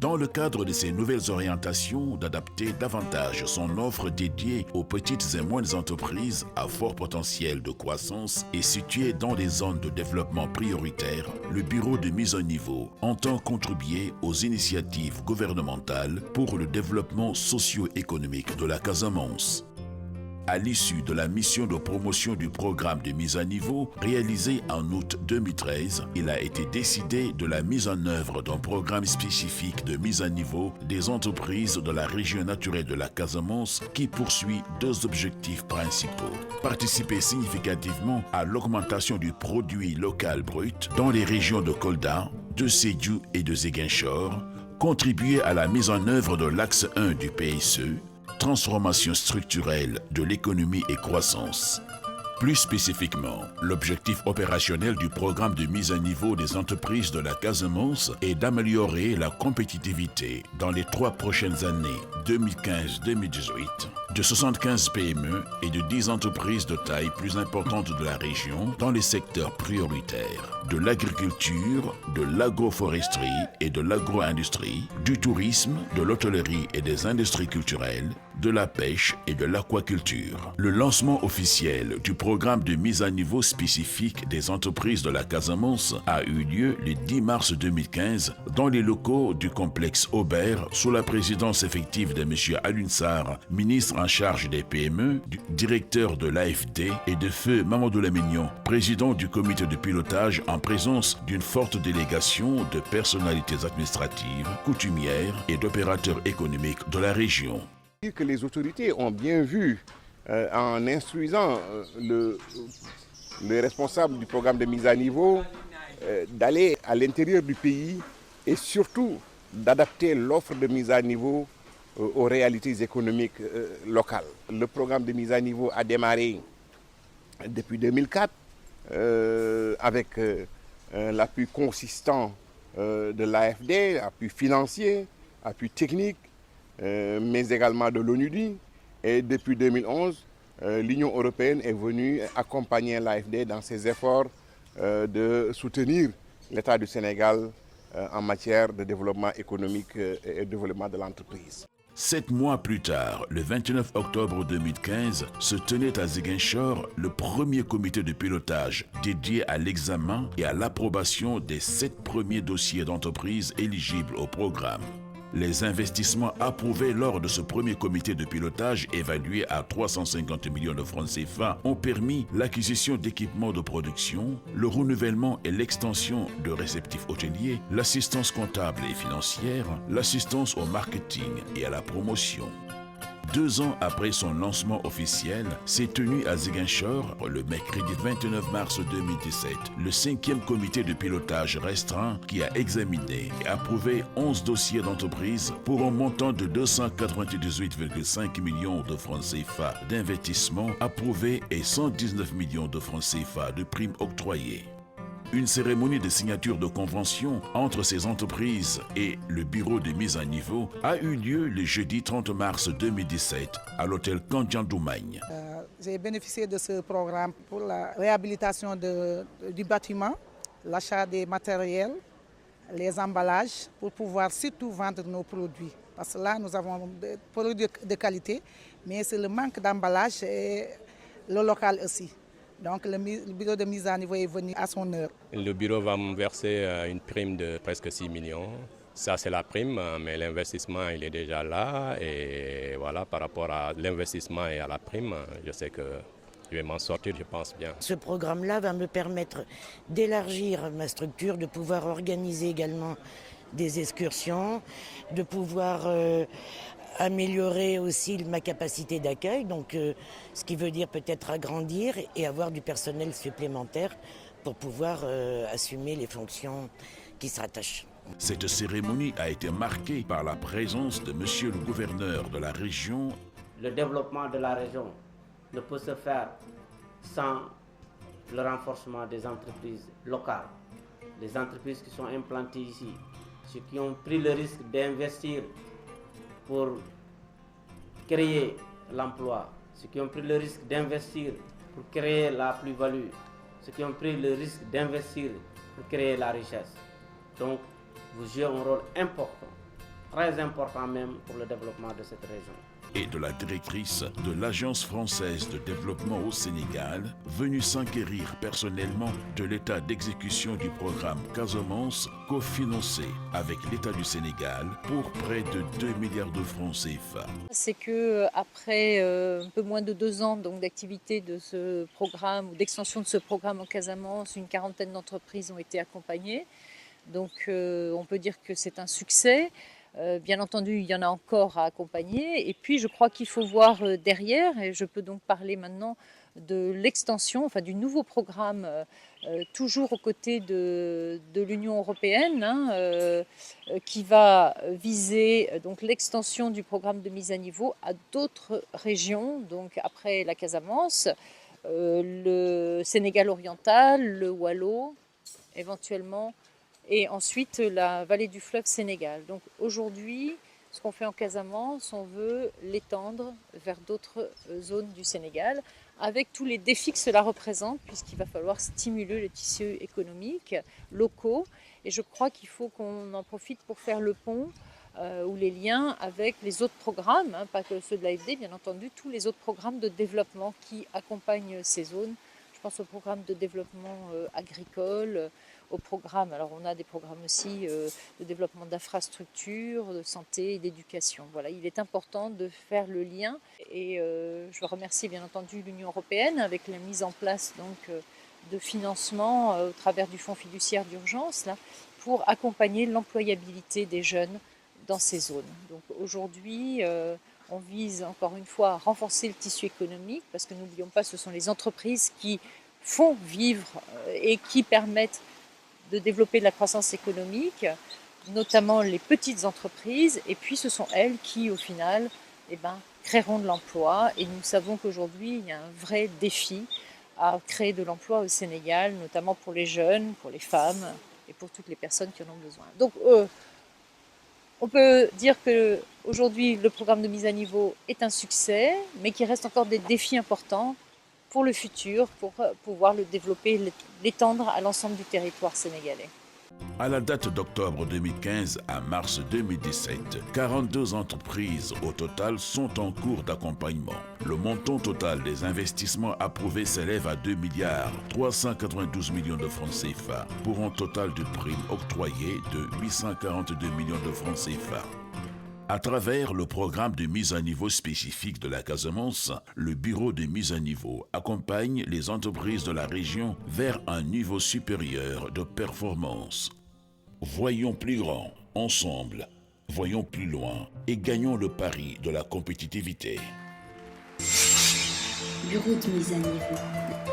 Dans le cadre de ces nouvelles orientations, d'adapter davantage son offre dédiée aux petites et moyennes entreprises à fort potentiel de croissance et situées dans des zones de développement prioritaires, le Bureau de mise à niveau entend contribuer aux initiatives gouvernementales pour le développement socio-économique de la Casamance. À l'issue de la mission de promotion du programme de mise à niveau réalisé en août 2013, il a été décidé de la mise en œuvre d'un programme spécifique de mise à niveau des entreprises de la région naturelle de la Casamance qui poursuit deux objectifs principaux. Participer significativement à l'augmentation du produit local brut dans les régions de Kolda, de Sédhiou et de Ziguinchor, contribuer à la mise en œuvre de l'axe 1 du PSE, transformation structurelle de l'économie et croissance. Plus spécifiquement, l'objectif opérationnel du programme de mise à niveau des entreprises de la Casamance est d'améliorer la compétitivité dans les 3 prochaines années 2015-2018 de 75 PME et de 10 entreprises de taille plus importante de la région dans les secteurs prioritaires de l'agriculture, de l'agroforesterie et de l'agro-industrie, du tourisme, de l'hôtellerie et des industries culturelles, de la pêche et de l'aquaculture. Le lancement officiel du programme de mise à niveau spécifique des entreprises de la Casamance a eu lieu le 10 mars 2015 dans les locaux du complexe Aubert sous la présidence effective de M. Alioune Sarr, ministre en charge des PME, directeur de l'AFD et de feu Mamadou Lamignon, président du comité de pilotage en présence d'une forte délégation de personnalités administratives, coutumières et d'opérateurs économiques de la région. Que les autorités ont bien vu en instruisant le responsable du programme de mise à niveau d'aller à l'intérieur du pays et surtout d'adapter l'offre de mise à niveau aux réalités économiques locales. Le programme de mise à niveau a démarré depuis 2004 avec l'appui consistant de l'AFD, appui financier, appui technique, mais également de l'ONUDI. Et depuis 2011, l'Union européenne est venue accompagner l'AFD dans ses efforts de soutenir l'État du Sénégal en matière de développement économique et de développement de l'entreprise. 7 mois plus tard, le 29 octobre 2015, se tenait à Ziguinchor le premier comité de pilotage dédié à l'examen et à l'approbation des 7 premiers dossiers d'entreprise éligibles au programme. Les investissements approuvés lors de ce premier comité de pilotage, évalué à 350 millions de francs CFA, ont permis l'acquisition d'équipements de production, le renouvellement et l'extension de réceptifs hôteliers, l'assistance comptable et financière, l'assistance au marketing et à la promotion. 2 ans après son lancement officiel, s'est tenu à Ziguinchor, le mercredi 29 mars 2017, le 5e comité de pilotage restreint qui a examiné et approuvé 11 dossiers d'entreprise pour un montant de 298,5 millions de francs CFA d'investissement approuvés et 119 millions de francs CFA de primes octroyées. Une cérémonie de signature de convention entre ces entreprises et le bureau de mise à niveau a eu lieu le jeudi 30 mars 2017 à l'hôtel Kandiandoumagne. J'ai bénéficié de ce programme pour la réhabilitation du bâtiment, l'achat des matériels, les emballages pour pouvoir surtout vendre nos produits. Parce que là, nous avons des produits de qualité, mais c'est le manque d'emballage et le local aussi. Donc le bureau de mise à niveau est venu à son heure. Le bureau va me verser une prime de presque 6 millions. Ça c'est la prime, mais l'investissement il est déjà là. Et voilà, par rapport à l'investissement et à la prime, je sais que je vais m'en sortir, je pense bien. Ce programme-là va me permettre d'élargir ma structure, de pouvoir organiser également des excursions, de pouvoir améliorer aussi ma capacité d'accueil, donc ce qui veut dire peut-être agrandir et avoir du personnel supplémentaire pour pouvoir assumer les fonctions qui se rattachent. Cette cérémonie a été marquée par la présence de Monsieur le gouverneur de la région. Le développement de la région ne peut se faire sans le renforcement des entreprises locales. Les entreprises qui sont implantées ici, ceux qui ont pris le risque d'investir pour créer l'emploi, ceux qui ont pris le risque d'investir pour créer la plus-value, ceux qui ont pris le risque d'investir pour créer la richesse. Donc, vous jouez un rôle important très important même pour le développement de cette région. Et de la directrice de l'Agence française de développement au Sénégal, venue s'enquérir personnellement de l'état d'exécution du programme Casamance, cofinancé avec l'État du Sénégal pour près de 2 milliards de francs CFA. C'est que après un peu moins de 2 ans donc d'activité de ce programme ou d'extension de ce programme en Casamance, une quarantaine d'entreprises ont été accompagnées. Donc on peut dire que c'est un succès. Bien entendu, il y en a encore à accompagner. Et puis, je crois qu'il faut voir derrière, et je peux donc parler maintenant de l'extension, enfin du nouveau programme, toujours aux côtés de l'Union européenne, qui va viser donc l'extension du programme de mise à niveau à d'autres régions, donc après la Casamance, le Sénégal oriental, le Waalo, éventuellement, et ensuite la vallée du fleuve Sénégal. Donc aujourd'hui, ce qu'on fait en Casamance, on veut l'étendre vers d'autres zones du Sénégal, avec tous les défis que cela représente, puisqu'il va falloir stimuler le tissu économique locaux. Et je crois qu'il faut qu'on en profite pour faire le pont ou les liens avec les autres programmes, pas que ceux de l'AFD, bien entendu, tous les autres programmes de développement qui accompagnent ces zones. Je pense au programme de développement agricole, au programme. Alors on a des programmes aussi de développement d'infrastructures, de santé et d'éducation. Voilà, il est important de faire le lien et je remercie bien entendu l'Union européenne avec la mise en place donc, de financement au travers du Fonds fiduciaire d'urgence là, pour accompagner l'employabilité des jeunes dans ces zones. Donc aujourd'hui, on vise encore une fois à renforcer le tissu économique parce que n'oublions pas, ce sont les entreprises qui font vivre et qui permettent de développer de la croissance économique, notamment les petites entreprises, et puis ce sont elles qui, au final, créeront de l'emploi. Et nous savons qu'aujourd'hui, il y a un vrai défi à créer de l'emploi au Sénégal, notamment pour les jeunes, pour les femmes et pour toutes les personnes qui en ont besoin. Donc, on peut dire qu'aujourd'hui, le programme de mise à niveau est un succès, mais qu'il reste encore des défis importants pour le futur, pour pouvoir le développer, l'étendre à l'ensemble du territoire sénégalais. À la date d'octobre 2015 à mars 2017, 42 entreprises au total sont en cours d'accompagnement. Le montant total des investissements approuvés s'élève à 2 milliards 392 millions de francs CFA pour un total de primes octroyées de 842 millions de francs CFA. À travers le programme de mise à niveau spécifique de la Casamance, le bureau de mise à niveau accompagne les entreprises de la région vers un niveau supérieur de performance. Voyons plus grand, ensemble, voyons plus loin et gagnons le pari de la compétitivité. Bureau de mise à niveau.